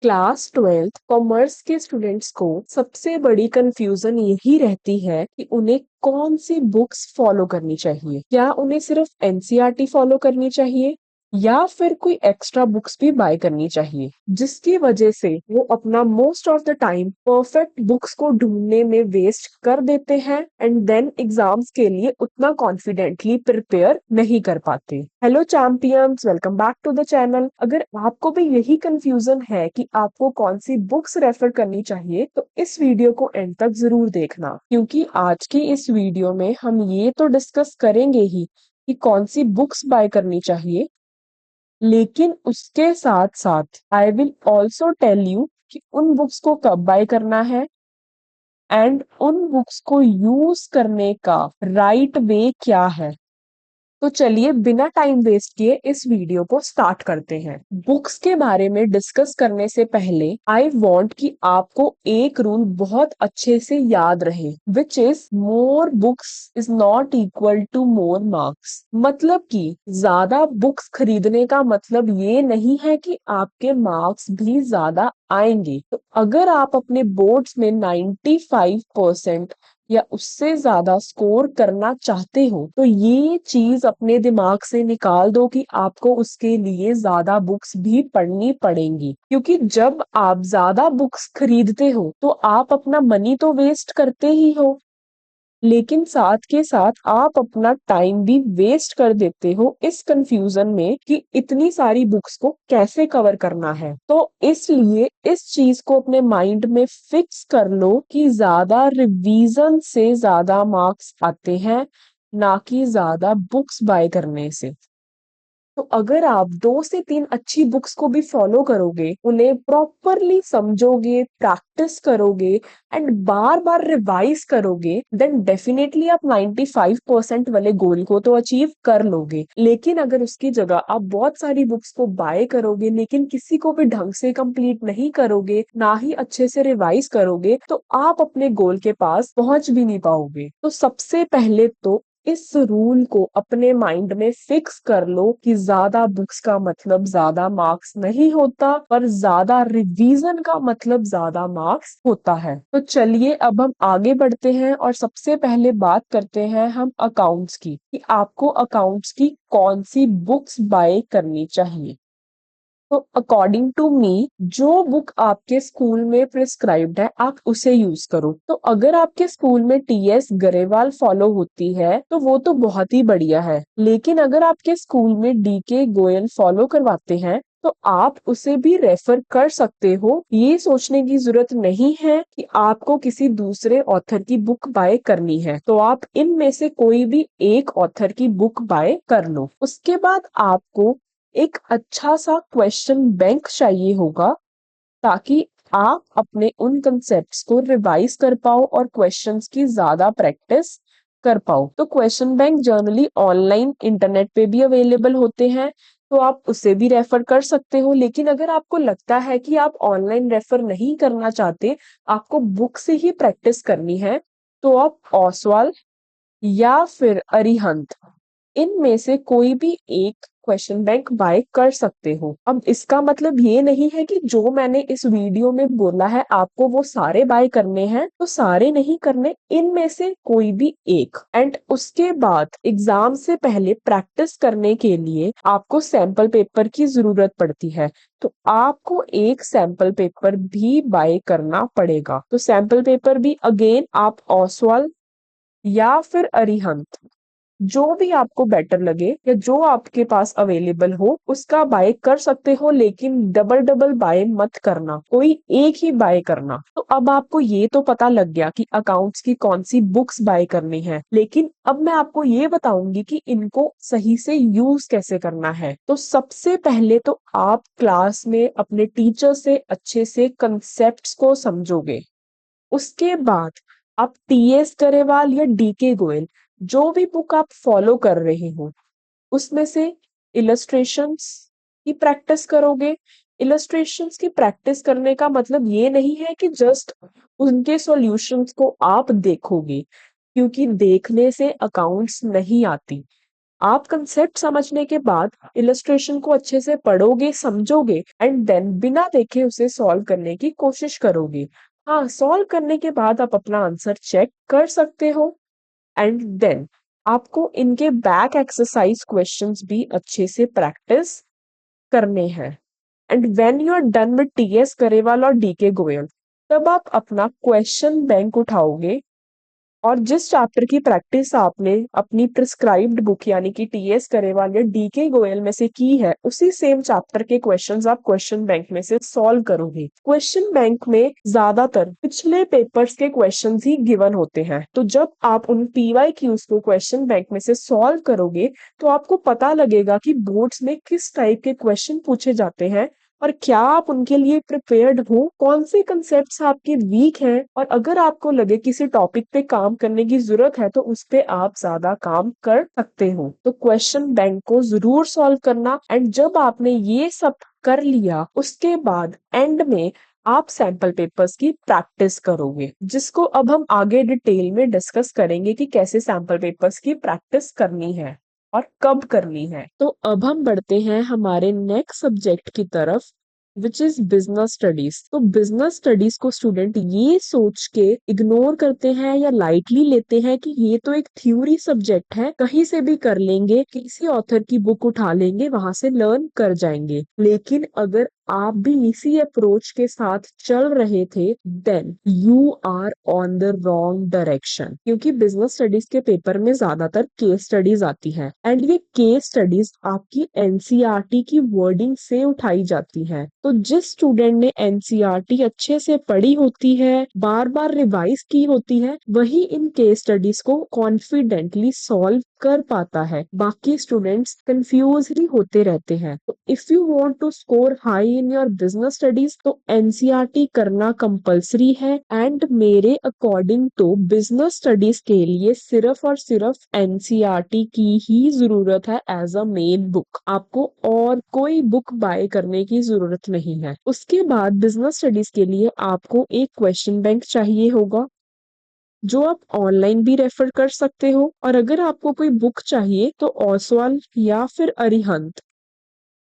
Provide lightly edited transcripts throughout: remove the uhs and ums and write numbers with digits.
Class 12th commerce के students को सबसे बड़ी कंफ्यूजन यही रहती है कि उन्हें कौन सी बुक्स फॉलो करनी चाहिए। क्या उन्हें सिर्फ एनसीईआरटी फॉलो करनी चाहिए या फिर कोई एक्स्ट्रा बुक्स भी बाय करनी चाहिए, जिसकी वजह से वो अपना most of the time perfect books को ढूंढने में वेस्ट कर देते हैं एंड देन एग्जाम्स के लिए उतना कॉन्फिडेंटली प्रिपेयर नहीं कर पाते। Hello champions, welcome back to the channel. अगर आपको भी यही कंफ्यूजन है कि आपको कौन सी बुक्स रेफर करनी चाहिए तो इस वीडियो को एंड तक जरूर देखना, क्योंकि आज की इस वीडियो में हम ये तो डिस्कस करेंगे ही कि कौन सी बुक्स बाय करनी चाहिए, लेकिन उसके साथ साथ I will also tell you कि उन बुक्स को कब बाय करना है एंड उन बुक्स को यूज करने का राइट वे क्या है। तो चलिए बिना टाइम वेस्ट किए इस वीडियो को स्टार्ट करते हैं। बुक्स के बारे में डिस्कस करने से पहले आई वांट कि आपको एक रूल बहुत अच्छे से याद रहे, which is more books is not equal to more marks. मतलब कि ज्यादा बुक्स खरीदने का मतलब ये नहीं है कि आपके मार्क्स भी ज्यादा आएंगे। तो अगर आप अपने बोर्ड्स में 95% या उससे ज्यादा स्कोर करना चाहते हो तो ये चीज अपने दिमाग से निकाल दो कि आपको उसके लिए ज्यादा बुक्स भी पढ़नी पड़ेंगी, क्योंकि जब आप ज्यादा बुक्स खरीदते हो तो आप अपना मनी तो वेस्ट करते ही हो, लेकिन साथ के साथ आप अपना टाइम भी वेस्ट कर देते हो इस कंफ्यूजन में कि इतनी सारी बुक्स को कैसे कवर करना है। तो इसलिए इस चीज को अपने माइंड में फिक्स कर लो कि ज्यादा रिवीजन से ज्यादा मार्क्स आते हैं, ना कि ज्यादा बुक्स बाय करने से। तो अगर आप 2 से 3 अच्छी बुक्स को भी फॉलो करोगे, उन्हें प्रॉपरली समझोगे, प्रैक्टिस करोगे एंड बार बार रिवाइज करोगे, देन डेफिनेटली आप 95% वाले गोल को तो अचीव कर लोगे। लेकिन अगर उसकी जगह आप बहुत सारी बुक्स को बाय करोगे लेकिन किसी को भी ढंग से कंप्लीट नहीं करोगे, ना ही अच्छे से रिवाइज करोगे, तो आप अपने गोल के पास पहुंच भी नहीं पाओगे। तो सबसे पहले तो इस रूल को अपने माइंड में फिक्स कर लो कि ज्यादा बुक्स का मतलब ज्यादा मार्क्स नहीं होता, पर ज्यादा रिवीजन का मतलब ज्यादा मार्क्स होता है। तो चलिए अब हम आगे बढ़ते हैं और सबसे पहले बात करते हैं हम अकाउंट्स की, कि आपको अकाउंट्स की कौन सी बुक्स बाय करनी चाहिए। तो अकॉर्डिंग टू मी, जो बुक आपके स्कूल में प्रिस्क्राइब्ड है आप उसे यूज करो। तो अगर आपके स्कूल में टीएस गरेवाल फॉलो होती है तो वो तो बहुत ही बढ़िया है, लेकिन अगर आपके स्कूल में डीके गोयल फॉलो करवाते हैं तो आप उसे भी रेफर कर सकते हो। ये सोचने की जरूरत नहीं है कि आपको किसी दूसरे ऑथर की बुक बाय करनी है, तो आप इनमें से कोई भी एक ऑथर की बुक बाय कर लो। उसके बाद आपको एक अच्छा सा क्वेश्चन बैंक चाहिए होगा, ताकि आप अपने उन कंसेप्ट्स को रिवाइज कर पाओ और क्वेश्चंस की ज्यादा प्रैक्टिस कर पाओ। तो question bank generally online internet पे भी अवेलेबल होते हैं, तो आप उसे भी रेफर कर सकते हो। लेकिन अगर आपको लगता है कि आप ऑनलाइन रेफर नहीं करना चाहते, आपको बुक से ही प्रैक्टिस करनी है, तो आप ओसवाल या फिर अरिहंत, इनमें से कोई भी एक क्वेश्चन बैंक बाय कर सकते हो। अब इसका मतलब ये नहीं है कि जो मैंने इस वीडियो में बोला है आपको वो सारे बाय करने हैं, तो सारे नहीं करने, इनमें से कोई भी एक। एंड उसके बाद एग्जाम से पहले प्रैक्टिस करने के लिए आपको सैंपल पेपर की जरूरत पड़ती है, तो आपको एक सैंपल पेपर भी बाय करना पड़ेगा। तो सैंपल पेपर भी अगेन आप ओसवाल या फिर अरिहंत, जो भी आपको बेटर लगे या जो आपके पास अवेलेबल हो उसका बाय कर सकते हो, लेकिन डबल डबल बाय मत करना, कोई एक ही बाय करना। तो अब आपको ये तो पता लग गया कि अकाउंट्स की कौन सी बुक्स बाय करनी है, लेकिन अब मैं आपको ये बताऊंगी कि इनको सही से यूज कैसे करना है। तो सबसे पहले तो आप क्लास में अपने टीचर से अच्छे से कंसेप्ट्स को समझोगे। उसके बाद आप टीएस गरेवाल या डीके गोयल, जो भी बुक आप फॉलो कर रहे हो, उसमें से इलस्ट्रेशंस की प्रैक्टिस करोगे। इलस्ट्रेशंस की प्रैक्टिस करने का मतलब ये नहीं है कि जस्ट उनके सॉल्यूशंस को आप देखोगे, क्योंकि देखने से अकाउंट्स नहीं आती। आप कंसेप्ट समझने के बाद इलस्ट्रेशन को अच्छे से पढ़ोगे, समझोगे एंड देन बिना देखे उसे सॉल्व करने की कोशिश करोगे। हाँ, सॉल्व करने के बाद आप अपना आंसर चेक कर सकते हो एंड देन आपको इनके बैक एक्सरसाइज क्वेश्चंस भी अच्छे से प्रैक्टिस करने हैं। And when you are done with TS Grewal और डीके गोयल, तब आप अपना क्वेश्चन बैंक उठाओगे और जिस चैप्टर की प्रैक्टिस आपने अपनी प्रिस्क्राइब्ड बुक यानी कि टीएस करेवाल या डीके गोयल में से की है, उसी सेम चैप्टर के क्वेश्चंस आप क्वेश्चन बैंक में से सॉल्व करोगे। क्वेश्चन बैंक में ज्यादातर पिछले पेपर्स के क्वेश्चंस ही गिवन होते हैं, तो जब आप उन पीवाईक्यूज को क्वेश्चन बैंक में से सॉल्व करोगे तो आपको पता लगेगा कि बोर्ड्स में किस टाइप के क्वेश्चन पूछे जाते हैं और क्या आप उनके लिए प्रिपेयर्ड हो, कौन से कंसेप्ट्स आपके वीक हैं, और अगर आपको लगे किसी टॉपिक पे काम करने की जरूरत है तो उस पे आप ज्यादा काम कर सकते हो। तो क्वेश्चन बैंक को जरूर सॉल्व करना एंड जब आपने ये सब कर लिया उसके बाद एंड में आप सैंपल पेपर्स की प्रैक्टिस करोगे, जिसको अब हम आगे डिटेल में डिस्कस करेंगे कि कैसे सैंपल पेपर्स की प्रैक्टिस करनी है और कब करनी है। तो अब हम बढ़ते हैं हमारे नेक्स्ट सब्जेक्ट की तरफ, विच इज बिजनेस स्टडीज। तो बिजनेस स्टडीज को स्टूडेंट ये सोच के इग्नोर करते हैं या लाइटली लेते हैं कि ये तो एक थ्योरी सब्जेक्ट है, कहीं से भी कर लेंगे, किसी ऑथर की बुक उठा लेंगे, वहां से लर्न कर जाएंगे। लेकिन अगर आप भी इसी अप्रोच के साथ चल रहे थे then you are on the wrong direction, क्योंकि बिजनेस स्टडीज के पेपर में ज्यादातर केस स्टडीज आती है एंड ये केस स्टडीज आपकी एनसीईआरटी की वर्डिंग से उठाई जाती है। तो जिस स्टूडेंट ने एनसीईआरटी अच्छे से पढ़ी होती है, बार बार रिवाइज की होती है, वही इन केस स्टडीज को कॉन्फिडेंटली सॉल्व कर पाता है। बाकी स्टूडेंट्स कंफ्यूज ही होते रहते हैं। तो if you want to score high in your business studies तो एनसीईआरटी करना कंपलसरी है एंड मेरे अकॉर्डिंग तो बिजनेस स्टडीज के लिए सिर्फ और सिर्फ एनसीईआरटी की ही जरूरत है एज अ मेन बुक। आपको और कोई बुक बाय करने की जरूरत नहीं है। उसके बाद बिजनेस स्टडीज के लिए आपको एक क्वेश्चन बैंक चाहिए होगा जो आप ऑनलाइन भी रेफर कर सकते हो, और अगर आपको कोई बुक चाहिए तो ओसवाल या फिर अरिहंत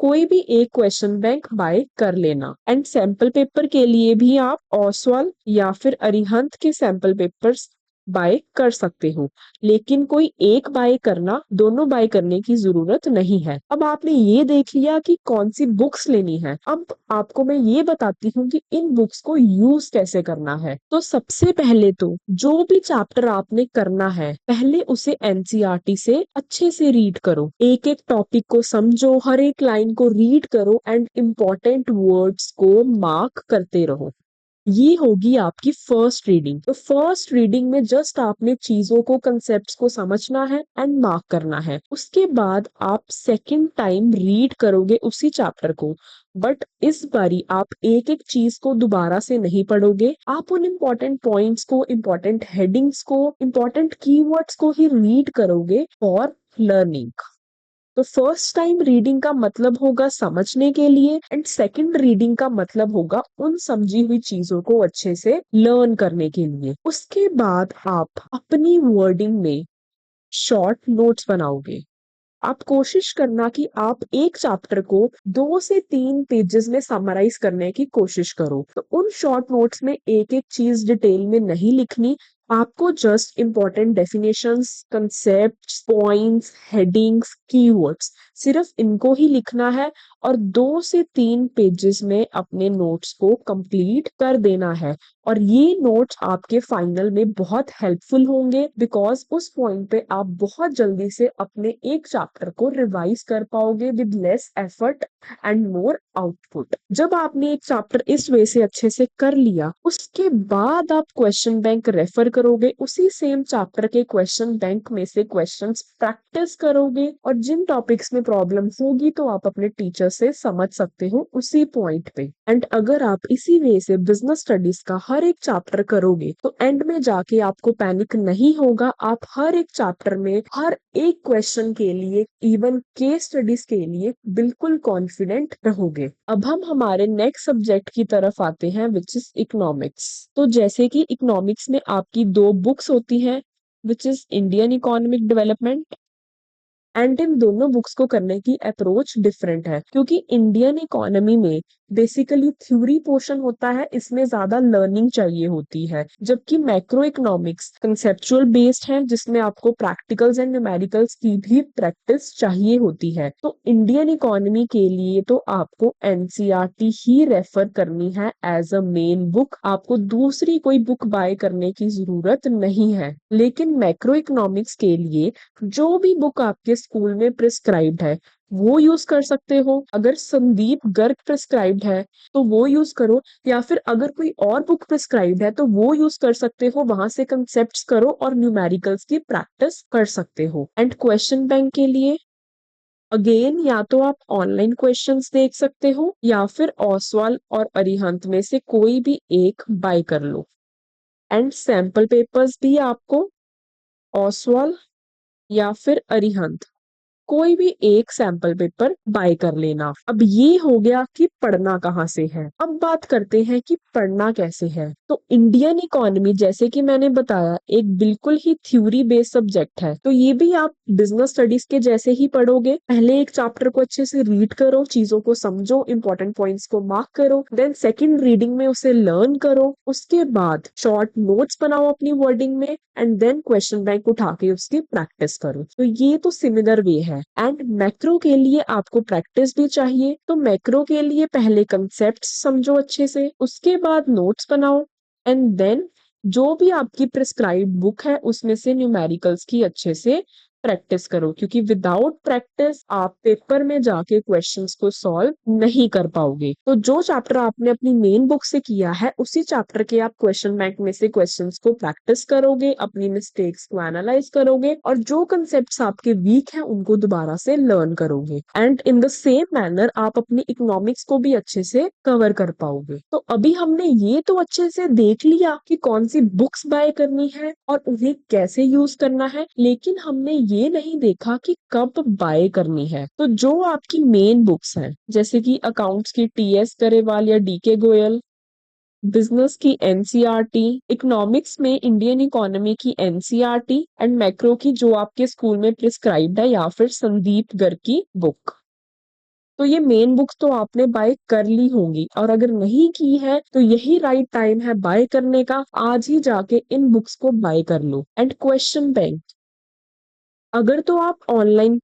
कोई भी एक क्वेश्चन बैंक बाय कर लेना। एंड सैंपल पेपर के लिए भी आप ओसवाल या फिर अरिहंत के सैंपल पेपर्स बाय कर सकते हो, लेकिन कोई एक बाय करना, दोनों बाय करने की जरूरत नहीं है। अब आपने ये देख लिया कि कौन सी बुक्स लेनी है, अब आपको मैं ये बताती हूँ कि इन बुक्स को यूज कैसे करना है। तो सबसे पहले तो जो भी चैप्टर आपने करना है पहले उसे एनसीईआरटी से अच्छे से रीड करो, एक एक टॉपिक को समझो, हर एक लाइन को रीड करो एंड इम्पोर्टेंट वर्ड्स को मार्क करते रहो। ये होगी आपकी फर्स्ट रीडिंग। तो फर्स्ट रीडिंग में जस्ट आपने चीजों को, कंसेप्ट्स को समझना है एंड मार्क करना है। उसके बाद आप सेकंड टाइम रीड करोगे उसी चैप्टर को, बट इस बारी आप एक एक चीज को दोबारा से नहीं पढ़ोगे, आप उन इम्पोर्टेंट पॉइंट्स को, इम्पोर्टेंट हेडिंग्स को, इम्पोर्टेंट कीवर्ड्स को ही रीड करोगे फॉर लर्निंग। तो फर्स्ट टाइम रीडिंग का मतलब होगा समझने के लिए एंड सेकंड रीडिंग का मतलब होगा उन समझी हुई चीजों को अच्छे से लर्न करने के लिए। उसके बाद आप अपनी वर्डिंग में शॉर्ट नोट्स बनाओगे। आप कोशिश करना कि आप एक चैप्टर को 2 से 3 पेजेस में समराइज करने की कोशिश करो। तो उन शॉर्ट नोट्स में एक एक चीज डिटेल में नहीं लिखनी, आपको just important definitions, concepts, points, headings, keywords, सिर्फ इनको ही लिखना है और 2 से 3 पेजेस में अपने नोट्स को कंप्लीट कर देना है। और ये नोट्स आपके फाइनल में बहुत हेल्पफुल होंगे बिकॉज उस पॉइंट पे आप बहुत जल्दी से अपने एक चैप्टर को रिवाइज कर पाओगे with less effort and more output. जब आपने एक चैप्टर इस वे से अच्छे से कर लिया उसके बाद आप क्वेश्चन बैंक रेफर करोगे, उसी सेम चैप्टर के क्वेश्चन बैंक में से क्वेश्चंस प्रैक्टिस करोगे और जिन टॉपिक्स में प्रॉब्लम होगी तो आप अपने टीचर से समझ सकते हो उसी पॉइंट पे। एंड अगर आप इसी वे से बिजनेस स्टडीज का हर एक चैप्टर करोगे तो एंड में जाके आपको पैनिक नहीं होगा, आप हर एक चैप्टर में हर एक क्वेश्चन के लिए, इवन केस स्टडीज के लिए बिल्कुल कॉन्फिडेंट रहोगे। अब हम हमारे नेक्स्ट सब्जेक्ट की तरफ आते हैं विच इज इकोनॉमिक्स। तो जैसे कि इकोनॉमिक्स में आपकी 2 बुक्स होती हैं which is Indian economic development and in दोनों बुक्स को करने की अप्रोच डिफरेंट है, क्योंकि इंडियन इकोनॉमी में बेसिकली थ्योरी पोर्शन होता है, इसमें ज्यादा लर्निंग चाहिए होती है, जबकि मैक्रो इकोनॉमिक्स कंसेप्चुअल बेस्ड है, जिसमें आपको प्रैक्टिकल्स एंड न्यूमेरिकल्स की भी प्रैक्टिस चाहिए होती है। तो इंडियन इकोनॉमी के लिए तो आपको एनसीईआरटी ही रेफर करनी है एज अ मेन बुक, आपको दूसरी कोई बुक बाय करने की जरूरत नहीं है। लेकिन मैक्रो इकोनॉमिक्स के लिए जो भी बुक आपके स्कूल में प्रिस्क्राइब्ड है वो यूज कर सकते हो। अगर संदीप गर्ग प्रिस्क्राइब्ड है तो वो यूज करो, या फिर अगर कोई और बुक प्रिस्क्राइब्ड है तो वो यूज कर सकते हो, वहां से कंसेप्ट्स करो और न्यूमेरिकल्स की प्रैक्टिस कर सकते हो। एंड क्वेश्चन बैंक के लिए अगेन या तो आप ऑनलाइन क्वेश्चंस देख सकते हो, या फिर ओसवाल और अरिहंत में से कोई भी एक बाय कर लो। एंड सैंपल पेपर्स भी आपको ओसवाल या फिर अरिहंत कोई भी एक सैंपल पेपर बाय कर लेना। अब ये हो गया कि पढ़ना कहाँ से है। अब बात करते हैं कि पढ़ना कैसे है। तो इंडियन इकोनॉमी जैसे कि मैंने बताया एक बिल्कुल ही थ्योरी बेस्ड सब्जेक्ट है, तो ये भी आप बिजनेस स्टडीज के जैसे ही पढ़ोगे। पहले एक चैप्टर को अच्छे से रीड करो, चीजों को समझो, इंपॉर्टेंट पॉइंट्स को मार्क करो, देन सेकंड रीडिंग में उसे लर्न करो, उसके बाद शॉर्ट नोट्स बनाओ अपनी वर्डिंग में, एंड देन क्वेश्चन बैंक उठा के उसकी प्रैक्टिस करो। तो ये तो सिमिलर वे है। एंड मैक्रो के लिए आपको प्रैक्टिस भी चाहिए, तो मैक्रो के लिए पहले कंसेप्ट्स समझो अच्छे से, उसके बाद नोट्स बनाओ, एंड देन जो भी आपकी प्रिस्क्राइब बुक है उसमें से न्यूमेरिकल्स की अच्छे से प्रैक्टिस करो, क्योंकि विदाउट प्रैक्टिस आप पेपर में जाके क्वेश्चंस को सॉल्व नहीं कर पाओगे। तो जो चैप्टर आपने अपनी मेन बुक से किया है उसी चैप्टर के आप क्वेश्चन बैंक में से क्वेश्चंस को प्रैक्टिस करोगे, अपनी मिस्टेक्स को एनालाइज करोगे, और जो कंसेप्ट्स आपके वीक हैं उनको दोबारा से लर्न करोगे। And in the same manner आप अपनी इकोनॉमिक्स को भी अच्छे से कवर कर पाओगे। तो अभी हमने ये तो अच्छे से देख लिया कि कौन सी बुक्स बाय करनी है और उन्हें कैसे यूज करना है, लेकिन हमने ये नहीं देखा कि कब बाय करनी है। तो जो आपकी मेन बुक्स हैं जैसे कि अकाउंट्स की टीएस गरेवाल या डीके गोयल, बिजनेस की एनसीईआरटी, इकोनॉमिक्स में इंडियन इकोनॉमी की एनसीईआरटी, एंड मैक्रो की जो आपके स्कूल में प्रिस्क्राइब्ड है या फिर संदीप गर्ग की बुक, तो ये मेन बुक्स तो आपने बाय कर ली होंगी। और अगर नहीं की है तो यही राइट टाइम है बाय करने का, आज ही जाके इन बुक्स को बाय कर लो। एंड क्वेश्चन बैंक, अगर तो आप ऑनलाइन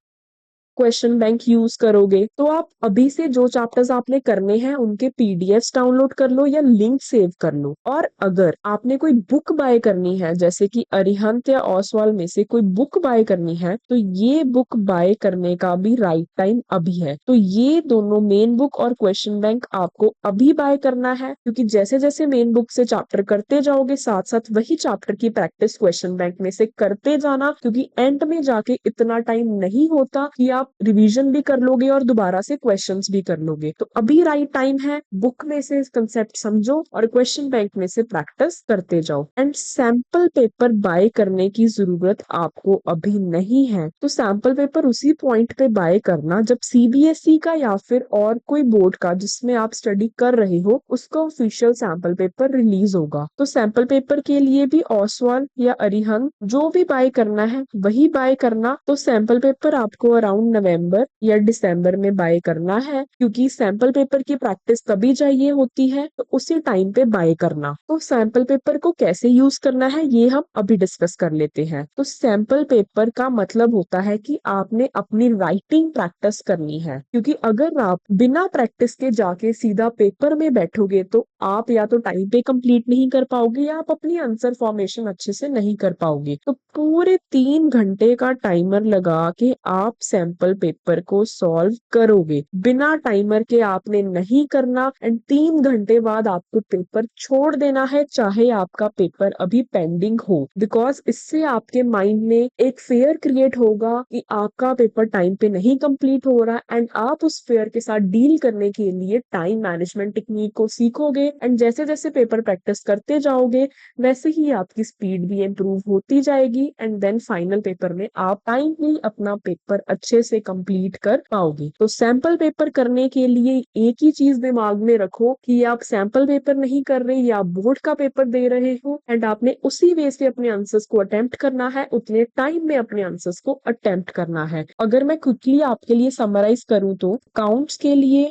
क्वेश्चन बैंक यूज करोगे तो आप अभी से जो चैप्टर्स आपने करने हैं उनके पीडीएफ्स डाउनलोड कर लो या लिंक सेव कर लो। और अगर आपने कोई बुक बाय करनी है जैसे कि अरिहंत या ओसवाल में से कोई बुक बाय करनी है, तो ये बुक बाय करने का भी राइट टाइम अभी है। तो ये दोनों मेन बुक और क्वेश्चन बैंक आपको अभी बाय करना है, क्योंकि जैसे जैसे मेन बुक से चैप्टर करते जाओगे साथ साथ वही चैप्टर की प्रैक्टिस क्वेश्चन बैंक में से करते जाना, क्योंकि एंड में जाके इतना टाइम नहीं होता कि आप रिवीजन भी कर लोगे और दोबारा से क्वेश्चंस भी कर लोगे। तो अभी राइट टाइम है, बुक में से कंसेप्ट समझो और क्वेश्चन बैंक में से प्रैक्टिस करते जाओ। एंड सैंपल पेपर बाय करने की जरूरत आपको अभी नहीं है। तो सैंपल पेपर उसी पॉइंट पे बाय करना जब सीबीएसई का या फिर और कोई बोर्ड का जिसमें आप स्टडी कर रहे हो उसका ऑफिशियल सैंपल पेपर रिलीज होगा। तो सैंपल पेपर के लिए भी ओसवाल या अरिहंत जो भी बाय करना है वही बाय करना। तो सैंपल पेपर आपको अराउंड नवंबर या दिसंबर में बाय करना है, क्योंकि सैंपल पेपर की प्रैक्टिस तभी चाहिए होती है, तो उसी टाइम पे बाय करना। तो सैंपल पेपर को कैसे यूज करना है ये हम अभी डिस्कस कर लेते हैं। तो सैंपल पेपर का मतलब होता है कि आपने अपनी राइटिंग प्रैक्टिस करनी है, क्योंकि अगर आप बिना प्रैक्टिस के जाके सीधा पेपर में बैठोगे तो आप या तो टाइम पे कंप्लीट नहीं कर पाओगे या आप अपनी आंसर फॉर्मेशन अच्छे से नहीं कर पाओगे। तो पूरे 3 घंटे का टाइमर लगा के आप सैंपल पेपर को सॉल्व करोगे। बिना टाइमर के आपने नहीं करना, एंड 3 घंटे बाद आपको पेपर छोड़ देना है, चाहे आपका पेपर अभी पेंडिंग हो। बिकॉज इससे आपके माइंड में एक फेयर क्रिएट होगा कि आपका पेपर टाइम पे नहीं कंप्लीट हो रहा, एंड आप उस फेयर के साथ डील करने के लिए टाइम मैनेजमेंट टेक्निक को सीखोगे एंड जैसे जैसे पेपर प्रैक्टिस करते जाओगे वैसे ही आपकी स्पीड भी इम्प्रूव होती जाएगी एंड देन फाइनल पेपर में आप टाइमली अपना पेपर अच्छे से कंप्लीट कर पाओगे। तो सैंपल पेपर करने के लिए एक ही चीज दिमाग में रखो कि आप सैंपल पेपर नहीं कर रहे या बोर्ड का पेपर दे रहे हो एंड आपने उसी वे से अपने आंसर्स को अटेम्प्ट करना है, उतने टाइम में अपने आंसर्स को अटेम्प्ट करना है। अगर मैं क्विकली आपके लिए समराइज करूं तो अकाउंट्स के लिए,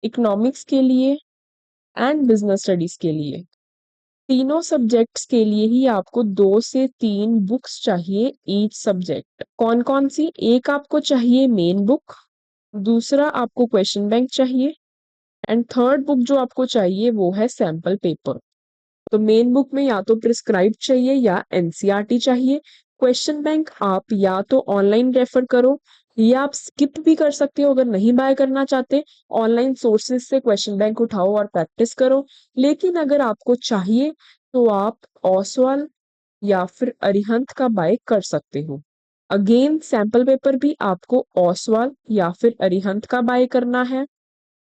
इकोनॉमिक्स के लिए एंड बिजनेस स्टडीज के लिए, तीनों सब्जेक्ट्स के लिए ही आपको 2 से 3 बुक्स चाहिए ईच सब्जेक्ट। कौन कौन सी? एक आपको चाहिए मेन बुक, दूसरा आपको क्वेश्चन बैंक चाहिए एंड थर्ड बुक जो आपको चाहिए वो है सैंपल पेपर। तो मेन बुक में या तो प्रिस्क्राइब चाहिए या एनसीईआरटी चाहिए। क्वेश्चन बैंक आप या तो ऑनलाइन रेफर करो या आप स्किप भी कर सकते हो, अगर नहीं बाय करना चाहते ऑनलाइन सोर्सेज से क्वेश्चन बैंक उठाओ और प्रैक्टिस करो। लेकिन अगर आपको चाहिए तो आप ओसवाल या फिर अरिहंत का बाय कर सकते हो। अगेन सैंपल पेपर भी आपको ओसवाल या फिर अरिहंत का बाय करना है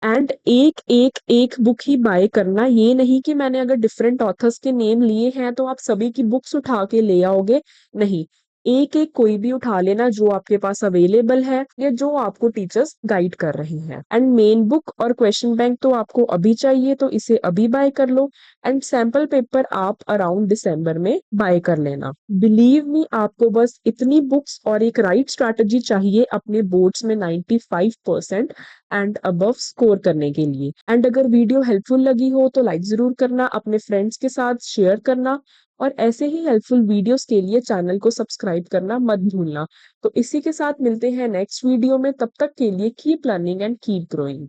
एंड एक एक एक बुक ही बाय करना। ये नहीं कि मैंने अगर डिफरेंट ऑथर्स के नेम लिए हैं तो आप सभी की बुक्स उठा के ले आओगे, नहीं, एक एक कोई भी उठा लेना जो आपके पास अवेलेबल है या जो आपको टीचर्स गाइड कर रहे हैं। एंड मेन बुक और क्वेश्चन बैंक तो आपको अभी चाहिए तो इसे अभी बाय कर लो एंड सैंपल पेपर आप अराउंड दिसंबर में बाय कर लेना। बिलीव मी, आपको बस इतनी बुक्स और एक राइट स्ट्रैटेजी चाहिए अपने बोर्ड्स में 95% एंड अबव स्कोर करने के लिए। एंड अगर वीडियो हेल्पफुल लगी हो तो लाइक जरूर करना, अपने फ्रेंड्स के साथ शेयर करना और ऐसे ही हेल्पफुल वीडियोस के लिए चैनल को सब्सक्राइब करना मत भूलना। तो इसी के साथ मिलते हैं नेक्स्ट वीडियो में, तब तक के लिए keep learning and keep growing.